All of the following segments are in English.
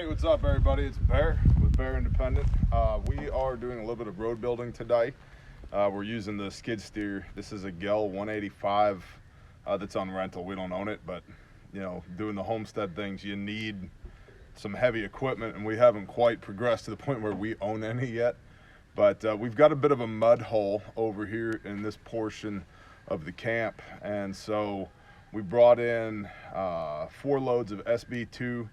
Hey, what's up everybody? It's Bear with Bear Independent. We are doing a little bit of road building today. We're using the Skidsteer. This is a Gel 185 that's on rental. We don't own it, but you know, doing the homestead things, you need some heavy equipment, and we haven't quite progressed to the point where we own any yet. But we've got a bit of a mud hole over here in this portion of the camp, and so we brought in 4 loads of SB2,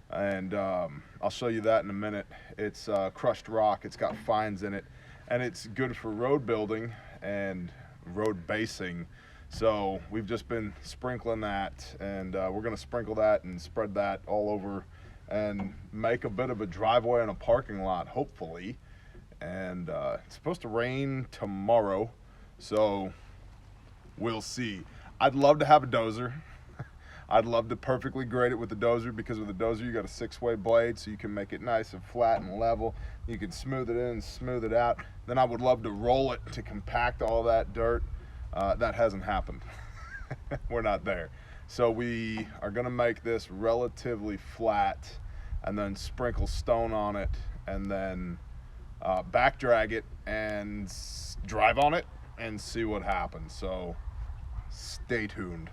and I'll show you that in a minute. It's crushed rock, it's got fines in it, and it's good for road building and road basing. So we've just been sprinkling that, and we're gonna sprinkle that and spread that all over and make a bit of a driveway and a parking lot, hopefully. And it's supposed to rain tomorrow, so we'll see. I'd love to have a dozer. I'd love to perfectly grade it with the dozer, because with the dozer you got a 6-way blade, so you can make it nice and flat and level. You can smooth it in and smooth it out. Then I would love to roll it to compact all that dirt. That hasn't happened. We're not there. So we are gonna make this relatively flat and then sprinkle stone on it, and then back drag it and drive on it and see what happens. So stay tuned.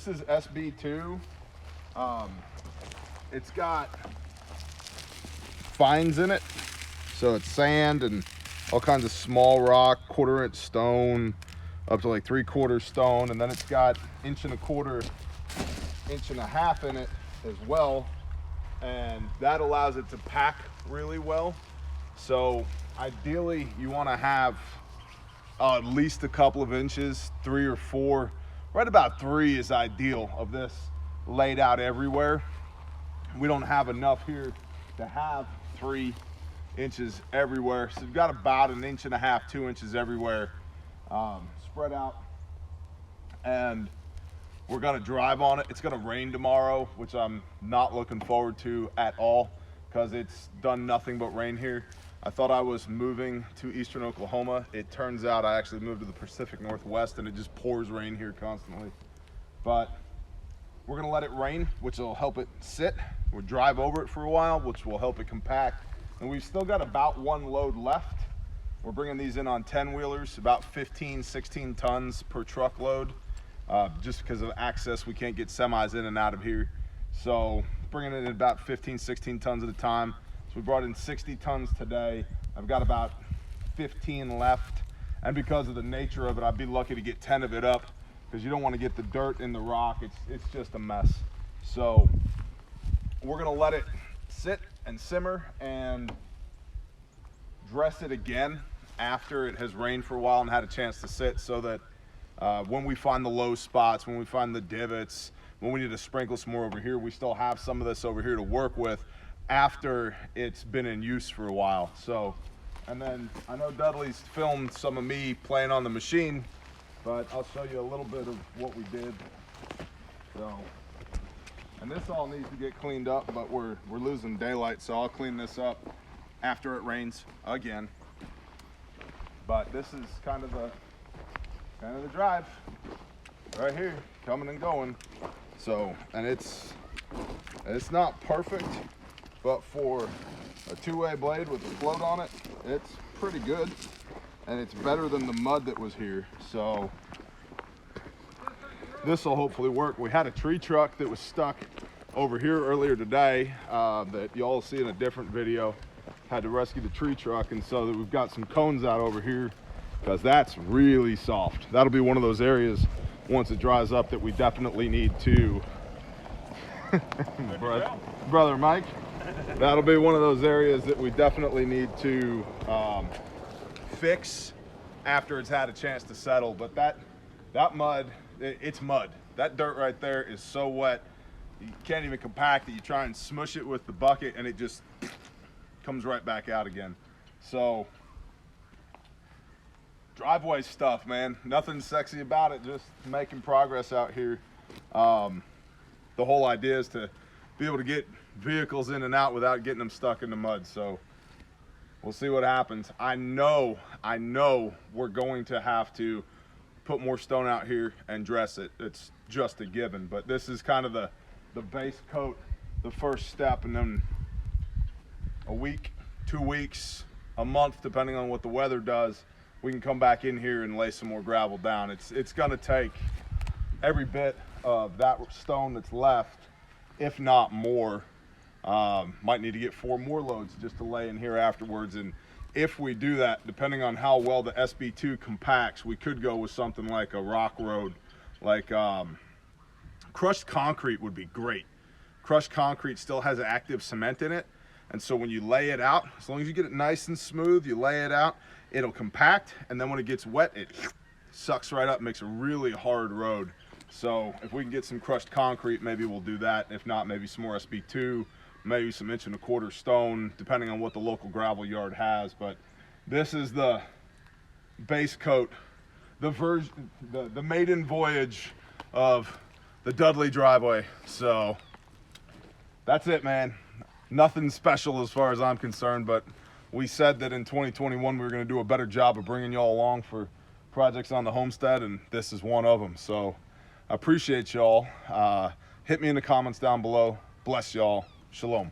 this is SB2. It's got fines in it, so it's sand and all kinds of small rock, 1/4 inch stone, up to like 3/4 stone, and then it's got 1.25 1.5 in it as well, and that allows it to pack really well. So ideally you want to have at least a couple of inches, 3 or 4, right about 3 is ideal of this laid out everywhere. We don't have enough here to have 3 inches everywhere, so you've got about 1.5 to 2 inches everywhere spread out, and we're gonna drive on it. It's gonna rain tomorrow, which I'm not looking forward to at all because it's done nothing but rain here. I thought I was moving to eastern Oklahoma. It turns out I actually moved to the Pacific Northwest, and it just pours rain here constantly. But we're gonna let it rain, which will help it sit. We'll drive over it for a while, which will help it compact. And we've still got about 1 load left. We're bringing these in on 10-wheelers, about 15, 16 tons per truckload. Just because of access, we can't get semis in and out of here. So bringing it in about 15, 16 tons at a time. So we brought in 60 tons today. I've got about 15 left. And because of the nature of it, I'd be lucky to get 10 of it up because you don't want to get the dirt in the rock. It's just a mess. So we're gonna let it sit and simmer and dress it again after it has rained for a while and had a chance to sit, so that when we find the low spots, when we find the divots, when we need to sprinkle some more over here, we still have some of this over here to work with after it's been in use for a while. So, and then I know Dudley's filmed some of me playing on the machine, but I'll show you a little bit of what we did. So, and this all needs to get cleaned up, but we're losing daylight, so I'll clean this up after it rains again. But this is kind of the drive right here, coming and going. So, and it's not perfect, but for a 2-way blade with a float on it, it's pretty good, and it's better than the mud that was here. So this will hopefully work. We had a tree truck that was stuck over here earlier today that y'all see in a different video. Had to rescue the tree truck, and so that we've got some cones out over here because that's really soft. That'll be one of those areas once it dries up that we definitely need to brother Mike, that'll be one of those areas that we definitely need to fix after it's had a chance to settle. But that mud, it's mud. That dirt right there is so wet you can't even compact it. You try and smush it with the bucket and it just comes right back out again. So driveway stuff, man, nothing sexy about it, just making progress out here. The whole idea is to be able to get vehicles in and out without getting them stuck in the mud. So we'll see what happens. I know we're going to have to put more stone out here and dress it. It's just a given, but this is kind of the base coat, the first step, and then a week, 2 weeks, a month, depending on what the weather does, we can come back in here and lay some more gravel down. It's gonna take every bit of that stone that's left, if not more. Might need to get 4 more loads just to lay in here afterwards. And if we do that, depending on how well the SB2 compacts, we could go with something like a rock road. Like crushed concrete would be great. Crushed concrete still has active cement in it, and so when you lay it out, as long as you get it nice and smooth, you lay it out, it'll compact, and then when it gets wet, it sucks right up, makes a really hard road. So if we can get some crushed concrete, maybe we'll do that. If not, maybe some more SB2, maybe some 1.25 stone, depending on what the local gravel yard has. But this is the base coat, the maiden voyage of the Dudley driveway. So that's it, man. Nothing special as far as I'm concerned, but we said that in 2021 we were going to do a better job of bringing y'all along for projects on the homestead, and this is one of them. So I appreciate y'all. Hit me in the comments down below. Bless y'all. Shalom.